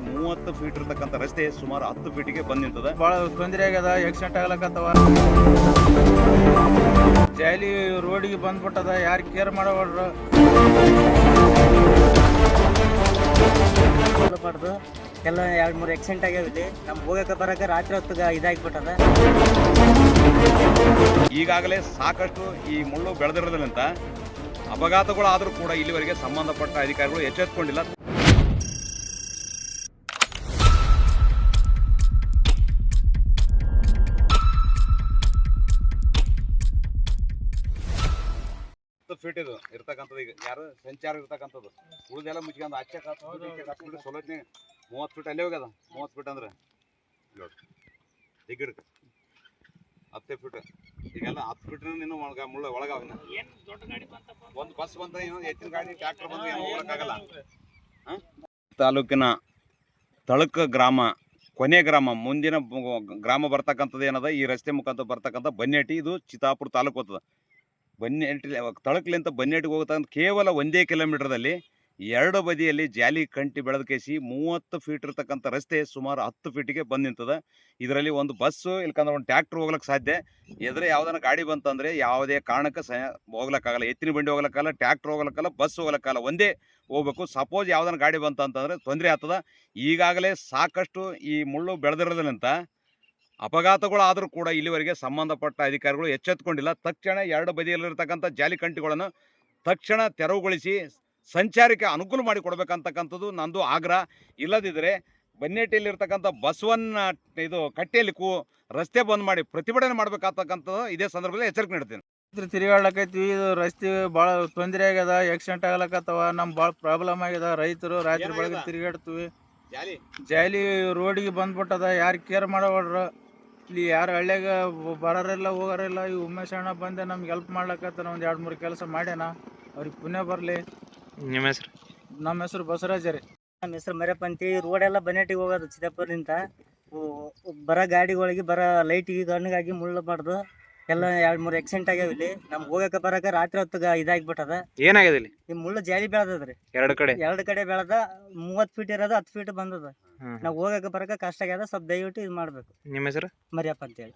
30 feet ಇರತಕ್ಕಂಥ ರಸ್ತೆ ಸುಮಾರು 10 ಫೀಟಿಗೆ ಬಂದು ನಿಂತದ. ಭಾಳ ತೊಂದರೆ ಆಗ್ಯದ, ಆಕ್ಸಿಡೆಂಟ್ ಆಗ್ಲಕತ್ತವ. ಜಾಲಿ ರೋಡಿಗೆ ಬಂದ್ಬಿಟ್ಟದ, ಯಾರು ಕೇರ್ ಮಾಡೋರು. ಮಾಡ್ದು ಎಲ್ಲ 2-3 ಆಕ್ಸಿಡೆಂಟ್ ಆಗ್ಯಾವ ಇಲ್ಲಿ. ನಮ್ಗೆ ಹೋಗಕ್ಕೆ ಬರಕ್ಕೆ ರಾತ್ರಿ ಹೊತ್ತಿಗೆ ಇದಾಗಿಬಿಟ್ಟದ. ಈಗಾಗಲೇ ಸಾಕಷ್ಟು ಈ ಮುಳ್ಳು ಬೆಳೆದಿರೋದ್ರಿಂದ ಅಪಘಾತಗಳಾದರೂ ಕೂಡ ಇಲ್ಲಿವರೆಗೆ ಸಂಬಂಧಪಟ್ಟ ಅಧಿಕಾರಿಗಳು ಎಚ್ಚೆತ್ತುಕೊಂಡಿಲ್ಲ. ಫೀಟ್ ಇದು ಇರ್ತಕ್ಕಂಥದ್ದು, ಈಗ ಯಾರು ಸಂಚಾರ ಇರ್ತಕ್ಕಂಥದ್ದು ಉಳಿದೆಲ್ಲ ಮುಚ್ಕೊಂಡು ಆಚೆ ಕಾಸ್ಬಿಟ್ಟು ಸೊಲೋತ್ನೆ 30 ಫೀಟ್ ಅಲ್ಲೇ ಹೋಗ್ಯದ. 30 ಫೀಟ್ ಅಂದ್ರೆ ದಿಗ್ಗಿಡ್ಕ 10 ಫೀಟ್, ಈಗೆಲ್ಲ 10 ಫೀಟ್ ನೀನು ಮುಳ್ಳು ಒಳಗಾವ. ಒಂದು ಬಸ್ ಬಂತ, ಇನ್ನೊಂದು ಎತ್ತಿನ ಗಾಡಿ ಟ್ರ್ಯಾಕ್ಟರ್ ಬಂದ್ರೆ ಏನು ಹೋಗಕ್ಕಾಗಲ್ಲ. ತಾಲೂಕಿನ ತಳಕ ಗ್ರಾಮ ಕೊನೆ ಗ್ರಾಮ, ಮುಂದಿನ ಗ್ರಾಮ ಬರ್ತಕ್ಕಂಥದ್ದು ಏನದ ಈ ರಸ್ತೆ ಮುಖಾಂತರ ಬರ್ತಕ್ಕಂಥ ಬನ್ನೇಟಿ. ಇದು ಚಿತ್ತಾಪುರ ತಾಲೂಕು ಹೋಗ್ತದೆ. ಬನ್ನೇಟಿ ತಳಕಲಿಂತ ಬನ್ನೇಟಿಗೆ ಹೋಗ್ತಕ್ಕಂಥ ಕೇವಲ 1 ಕಿಲೋಮೀಟರ್ದಲ್ಲಿ 2 ಬದಿಯಲ್ಲಿ ಜಾಲಿ ಕಂಟಿ ಬೆಳೆದ ಕೇಸಿ 30 ಫೀಟ್ ಇರ್ತಕ್ಕಂಥ ರಸ್ತೆ ಸುಮಾರು 10 ಫೀಟಿಗೆ ಬಂದು ನಿಂತದ. ಇದರಲ್ಲಿ ಒಂದು ಬಸ್ಸು ಇಲ್ಕಂದ್ರೆ ಒಂದು ಟ್ರ್ಯಾಕ್ಟರ್ ಹೋಗ್ಲಿಕ್ಕೆ ಸಾಧ್ಯ. ಎದುರೇ ಯಾವ್ದಾನ ಗಾಡಿ ಬಂತಂದರೆ ಯಾವುದೇ ಕಾರಣಕ್ಕೆ ಹೋಗ್ಲಿಕ್ಕಾಗಲ್ಲ. ಎತ್ತಿನ ಬಂಡಿ ಹೋಗ್ಲಿಕ್ಕಾಗಲ್ಲ, ಟ್ರ್ಯಾಕ್ಟರ್ ಹೋಗ್ಲಿಕ್ಕಾಗಲ್ಲ, ಬಸ್ ಹೋಗ್ಲಿಕ್ಕಾಗಲ್ಲ, ಒಂದೇ ಹೋಗ್ಬೇಕು. ಸಪೋಸ್ ಯಾವ್ದಾನ ಗಾಡಿ ಬಂತಂತಂದರೆ ತೊಂದರೆ ಆಗ್ತದ. ಈಗಾಗಲೇ ಸಾಕಷ್ಟು ಈ ಮುಳ್ಳು ಬೆಳೆದಿರೋದ್ರಿಂದ ಅಪಘಾತಗಳಾದರೂ ಕೂಡ ಇಲ್ಲಿವರೆಗೆ ಸಂಬಂಧಪಟ್ಟ ಅಧಿಕಾರಿಗಳು ಎಚ್ಚೆತ್ತುಕೊಂಡಿಲ್ಲ. ತಕ್ಷಣ 2 ಬದಿಯಲ್ಲಿರ್ತಕ್ಕಂಥ ಜಾಲಿ ಕಂಟಿಗಳನ್ನು ತಕ್ಷಣ ತೆರವುಗೊಳಿಸಿ ಸಂಚಾರಕ್ಕೆ ಅನುಕೂಲ ಮಾಡಿ ಕೊಡಬೇಕಂತಕ್ಕಂಥದ್ದು ನಂದು ಆಗ್ರಹ. ಇಲ್ಲದಿದ್ದರೆ ಬನ್ನೇಟಿಯಲ್ಲಿರ್ತಕ್ಕಂಥ ಬಸವನ್ನ ಇದು ಕಟ್ಟೆಯಲ್ಲಿ ರಸ್ತೆ ಬಂದ್ ಮಾಡಿ ಪ್ರತಿಭಟನೆ ಮಾಡಬೇಕಾಗ್ತಕ್ಕಂಥದ್ದು ಇದೇ ಸಂದರ್ಭದಲ್ಲಿ ಎಚ್ಚರಿಕೆ ನೀಡ್ತೀನಿ. ತಿರುಗಾಡ್ಲಕೈತಿವಿ, ಇದು ರಸ್ತೆ ಭಾಳ ತೊಂದರೆ ಆಗ್ಯದ, ಆಕ್ಸಿಡೆಂಟ್ ಆಗ್ಲಕತ್ತವ. ನಮ್ಗೆ ಭಾಳ ಪ್ರಾಬ್ಲಮ್ ಆಗ್ಯದ. ರೈತರು ರಾತ್ರಿ ಬೆಳಗ್ಗೆ ತಿರುಗಾಡ್ತೀವಿ. ಜಾಲಿ ರೋಡಿಗೆ ಬಂದ್ಬಿಟ್ಟದ, ಯಾರು ಕೇರ್ ಮಾಡೋರು. ಇಲ್ಲಿ ಯಾರು ಹಳ್ಳಿಯಾಗ ಬರೋರಿಲ್ಲ, ಹೋಗೋರಿಲ್ಲ. ಈ ಉಮೇಶ್ ಅಣ್ಣ ಬಂದೆ ನಮ್ಗೆ ಹೆಲ್ಪ್ ಮಾಡ್ಲಕತ್ತಾನ. ಒಂದು 2-3 ಕೆಲಸ ಮಾಡ್ಯಾನ, ಅವ್ರಿಗೆ ಪುಣ್ಯ ಬರಲಿ. ನಿಮ್ಮ ಹೆಸರು? ನಮ್ಮ ಹೆಸರು ಬಸವರಾಜ ರೀ. ನಮ್ಮ ಹೆಸರು ಮರ್ಯಪ್ಪ ಅಂತಿ. ರೋಡೆಲ್ಲ ಬನ್ನೇಟಿಗೆ ಹೋಗೋದು ಚಿತ್ತಾಪುರದಿಂದ. ಬರೋ ಗಾಡಿಗಳಿಗೆ ಬರೋ ಲೈಟಿಗೆ ಕಣ್ಣಿಗಾಗಿ ಮುಳ್ಳು ಮಾಡ್ದು ಎಲ್ಲ 2-3 ಆಕ್ಸಿಡೆಂಟ್ ಆಗ್ಯಾವ ಇಲ್ಲಿ. ನಮ್ಗೆ ಹೋಗಕ್ಕೆ ಬರಕ್ಕೆ ರಾತ್ರಿ ಹೊತ್ತಿಗೆ ಇದಾಗಿಬಿಟ್ಟದ. ಏನಾಗಿದೆ ಇಲ್ಲಿ? ಈ ಮುಳ್ಳು ಜಾಲಿ ಬೆಳೆದದ್ರಿ. 2 ಕಡೆ ಬೆಳೆದ 30 ಫೀಟ್ ಇರೋದು 10 ಫೀಟ್ ಬಂದದ. ನಾವು ಹೋಗಕ್ಕೆ ಬರಕ್ಕೆ ಕಷ್ಟ ಆಗ್ಯದ. ಸ್ವಲ್ಪ ದಯವಿಟ್ಟು ಇದು ಮಾಡ್ಬೇಕು. ನಿಮ್ಮ ಹೆಸರು? ಮರ್ಯಪ್ಪ ಅಂತೇಳಿ.